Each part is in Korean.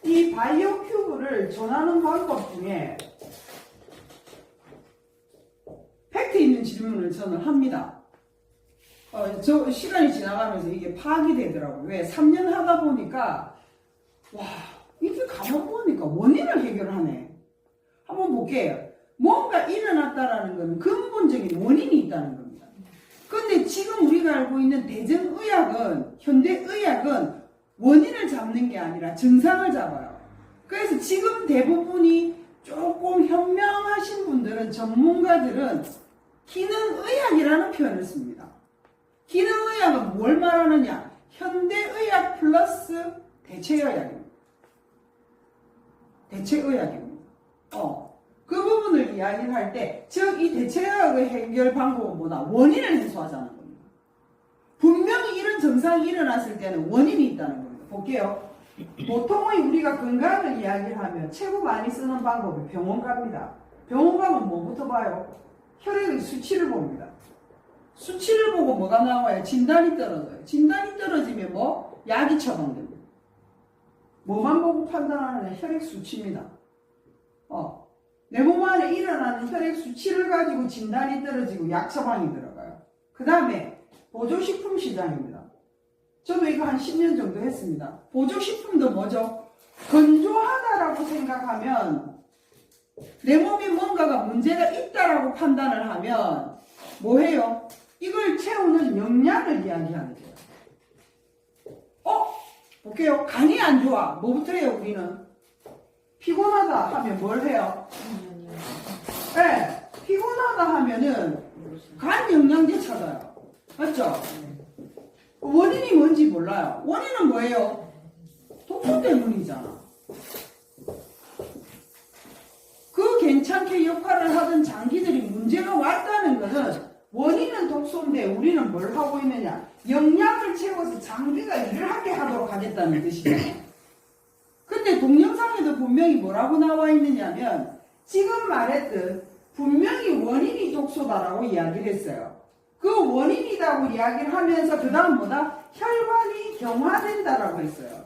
이 바이오 큐브를 전하는 방법 중에 팩트 있는 질문을 저는 합니다. 저 시간이 지나가면서 이게 파악이 되더라고요. 왜? 3년 하다 보니까 와, 이게 가만 보니까 원인을 해결하네. 한번 볼게요. 뭔가 일어났다라는 것은 근본적인 원인이 있다는 겁니다. 근데 지금 우리가 알고 있는 대전의학은, 현대의학은 원인을 잡는 게 아니라 증상을 잡아요. 그래서 지금 대부분이 조금 현명하신 분들은, 전문가들은 기능의학이라는 표현을 씁니다. 기능의학은 뭘 말하느냐? 현대의학 플러스 대체의학입니다. 대체의학입니다. 그 부분을 이야기를 할 때, 즉, 이 대체의학의 해결 방법은 뭐다? 원인을 해소하자는 겁니다. 분명히 이런 증상이 일어났을 때는 원인이 있다는 겁니다. 볼게요. 보통의 우리가 건강을 이야기를 하면 최고 많이 쓰는 방법이 병원 갑니다. 병원 가면 뭐부터 봐요? 혈액의 수치를 봅니다. 수치를 보고 뭐가 나와요? 진단이 떨어져요. 진단이 떨어지면 뭐? 약이 처방됩니다. 뭐만 보고 판단하느냐? 혈액 수치입니다. 내 몸 안에 일어나는 혈액 수치를 가지고 진단이 떨어지고 약 처방이 들어가요. 그 다음에 보조식품 시장입니다. 저도 이거 한 10년 정도 했습니다. 보조식품도 뭐죠? 건조하다라고 생각하면, 내 몸에 뭔가가 문제가 있다라고 판단을 하면 뭐 해요? 이걸 채우는 영양을 이야기하는 거예요. 볼게요. 간이 안 좋아. 뭐부터 해요, 우리는? 피곤하다 하면 뭘 해요? 네, 피곤하다 하면은 간 영양제 찾아요. 맞죠? 원인이 뭔지 몰라요. 원인은 뭐예요? 독소 때문이잖아. 그 괜찮게 역할을 하던 장기들이 문제가 왔다는 것은, 원인은 독소인데 우리는 뭘 하고 있느냐? 영양을 채워서 장기가 일을 하게 하도록 하겠다는 뜻이잖아요. 근데 동영상에도 분명히 뭐라고 나와 있느냐면, 지금 말했듯 분명히 원인이 독소다라고 이야기를 했어요. 그 원인이라고 이야기를 하면서 그 다음 뭐다? 혈관이 경화된다라고 했어요.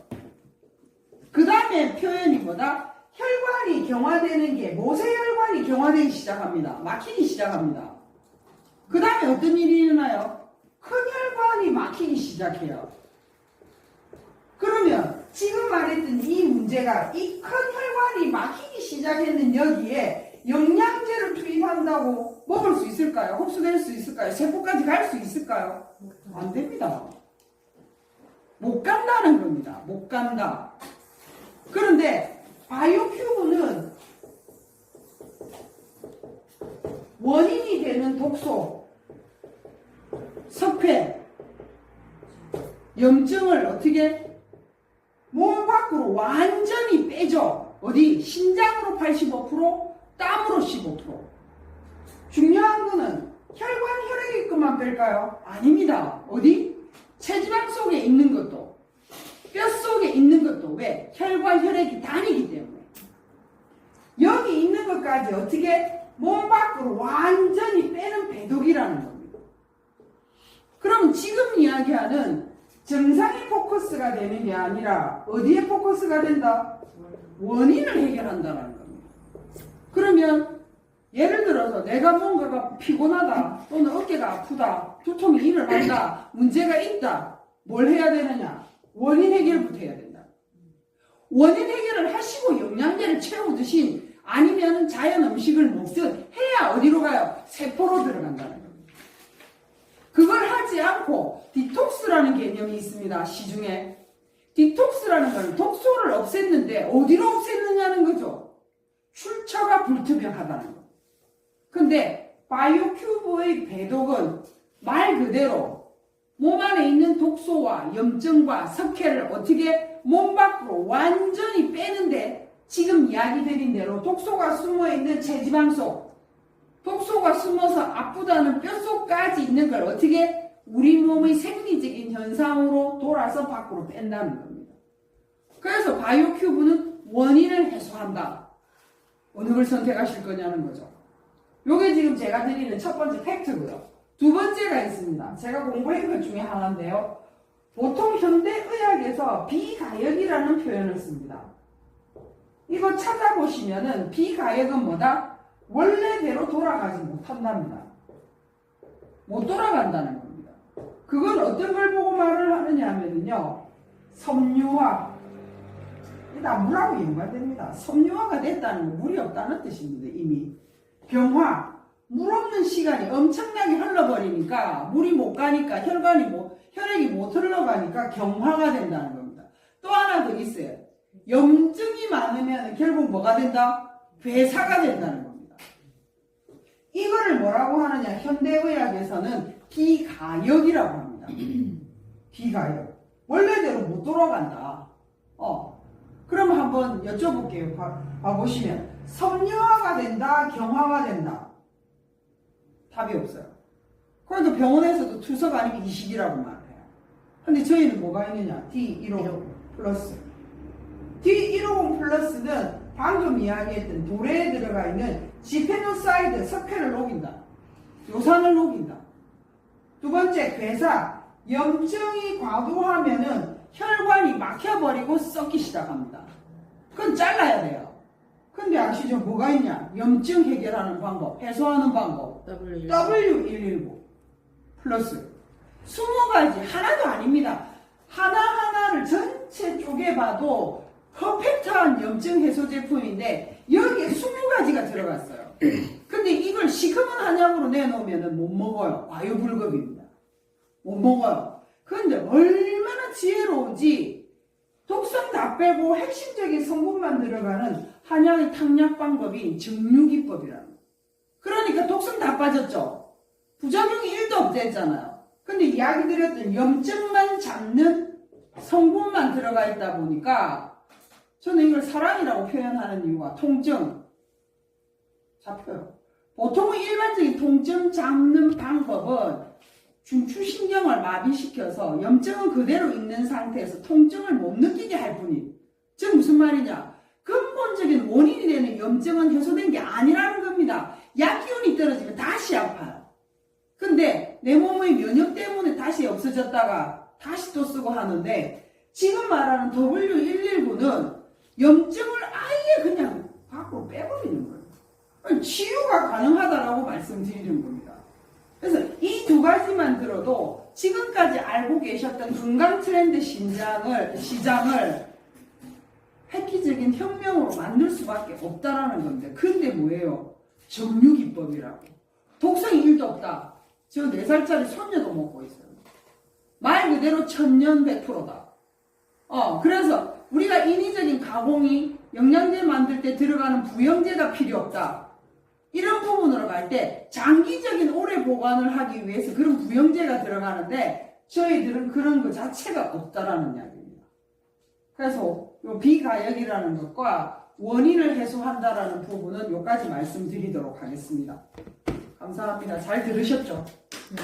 그 다음에 표현이 뭐다? 혈관이 경화되는 게, 모세혈관이 경화되기 시작합니다. 막히기 시작합니다. 그 다음에 어떤 일이 일어나요? 큰 혈관이 막히기 시작해요. 그러면 지금 말했던 이 문제가, 이 큰 혈관이 막히기 시작했는 여기에 영양제를 투입한다고 먹을 수 있을까요? 흡수될 수 있을까요? 세포까지 갈 수 있을까요? 안 됩니다. 못 간다는 겁니다. 못 간다. 그런데 바이오큐브는 원인이 되는 독소, 석회, 염증을 어떻게 몸 밖으로 완전히 빼죠. 어디? 신장으로 85%, 땀으로 15%. 중요한 거는 혈관 혈액의 것만 뺄까요? 아닙니다. 어디? 체지방 속에 있는 것도, 뼈 속에 있는 것도. 왜? 혈관 혈액이 다니기 때문에. 여기 있는 것까지 어떻게? 몸 밖으로 완전히 빼는 배독이라는 겁니다. 그럼 지금 이야기하는 증상이 포커스가 되는 게 아니라 어디에 포커스가 된다? 원인을 해결한다는 겁니다. 그러면 예를 들어서 내가 뭔가가 피곤하다, 또는 어깨가 아프다, 두통이 일어난다, 문제가 있다. 뭘 해야 되느냐? 원인 해결부터 해야 된다. 원인 해결을 하시고 영양제를 채우듯이, 아니면 자연 음식을 먹든 해야 어디로 가요? 세포로 들어간다는 겁니다. 그걸 하지 않고 디톡스라는 개념이 있습니다. 시중에. 디톡스라는 건 독소를 없앴는데 어디로 없앴느냐는 거죠. 출처가 불투명하다는 거. 근데 바이오큐브의 배독은 말 그대로 몸 안에 있는 독소와 염증과 석회를 어떻게 몸 밖으로 완전히 빼는데, 지금 이야기 드린 대로 독소가 숨어있는 체지방 속, 독소가 숨어서 아프다는 뼛속까지 있는 걸 어떻게 우리 몸의 생리적인 현상으로 돌아서 밖으로 뺀다는 겁니다. 그래서 바이오큐브는 원인을 해소한다. 어느 걸 선택하실 거냐는 거죠. 요게 지금 제가 드리는 첫 번째 팩트고요. 두 번째가 있습니다. 제가 공부한 것 중에 하나인데요. 보통 현대의학에서 비가역이라는 표현을 씁니다. 이거 찾아보시면은 비가역은 뭐다? 원래대로 돌아가지 못한답니다. 못 돌아간다는 겁니다. 그건 어떤 걸 보고 말을 하느냐 하면은요, 섬유화. 다 물하고 연관됩니다. 섬유화가 됐다는 건 물이 없다는 뜻입니다. 이미. 병화. 물 없는 시간이 엄청나게 흘러버리니까 물이 못 가니까 혈액이 못 흘러가니까 경화가 된다는 겁니다. 또 하나 더 있어요. 염증이 많으면 결국 뭐가 된다? 괴사가 된다는 겁니다. 이거를 뭐라고 하느냐? 현대의학에서는 비가역이라고 합니다. 비가역. 원래대로 못 돌아간다. 그럼 한번 여쭤볼게요. 봐보시면 섬유화가 된다, 경화가 된다. 답이 없어요. 그래도 병원에서도 투석 아니면 이식이라고 말해요. 근데 저희는 뭐가 있느냐? D150 플러스. D150 플러스는 방금 이야기했던 돌에 들어가 있는 지페노사이드 석회를 녹인다. 요산을 녹인다. 두 번째, 괴사. 염증이 과도하면은 혈관이 막혀버리고 썩기 시작합니다. 그건 잘라야 돼요. 근데 아시죠? 뭐가 있냐? 염증 해결하는 방법, 해소하는 방법. W119 플러스 20가지 하나도 아닙니다. 하나하나를 전체 쪼개봐도 퍼펙트한 염증 해소 제품인데 여기에 20가지가 들어갔어요. 근데 이걸 시커먼 한약으로 내놓으면 못 먹어요. 과유불급입니다. 못 먹어요. 그런데 얼마나 지혜로운지 독성 다 빼고 핵심적인 성분만 들어가는 한약의 탕약 방법이 정류기법이라는 거예요. 그러니까 독성 다 빠졌죠. 부작용이 1도 없댔잖아요. 근데 이야기 드렸던 염증만 잡는 성분만 들어가 있다 보니까 저는 이걸 사랑이라고 표현하는 이유가 통증 잡혀요. 보통은 일반적인 통증 잡는 방법은 중추신경을 마비시켜서 염증은 그대로 있는 상태에서 통증을 못 느끼게 할 뿐이에요. 즉 무슨 말이냐? 근본적인 원인이 되는 염증은 해소된 게 아니라는 겁니다. 약기운이 떨어지면 다시 아파요. 근데 내 몸의 면역 때문에 다시 없어졌다가 다시 또 쓰고 하는데 지금 말하는 W119는 염증을 아예 그냥 밖으로 빼버리는 거예요. 치유가 가능하다라고 말씀드리는 겁니다. 그래서 이 두 가지만 들어도 지금까지 알고 계셨던 건강 트렌드 시장을 획기적인 혁명으로 만들 수밖에 없다라는 겁니다. 근데 뭐예요? 정류기법이라고. 독성이 1도 없다. 저 4살짜리 손녀도 먹고 있어요. 말 그대로 1000년 100%다. 그래서 우리가 인위적인 가공이 영양제 만들 때 들어가는 부영제가 필요 없다. 이런 부분으로 갈 때 장기적인 오래 보관을 하기 위해서 그런 부영제가 들어가는데 저희들은 그런 거 자체가 없다라는 이야기입니다. 그래서 요 비가역이라는 것과 원인을 해소한다라는 부분은 여기까지 말씀드리도록 하겠습니다. 감사합니다. 잘 들으셨죠?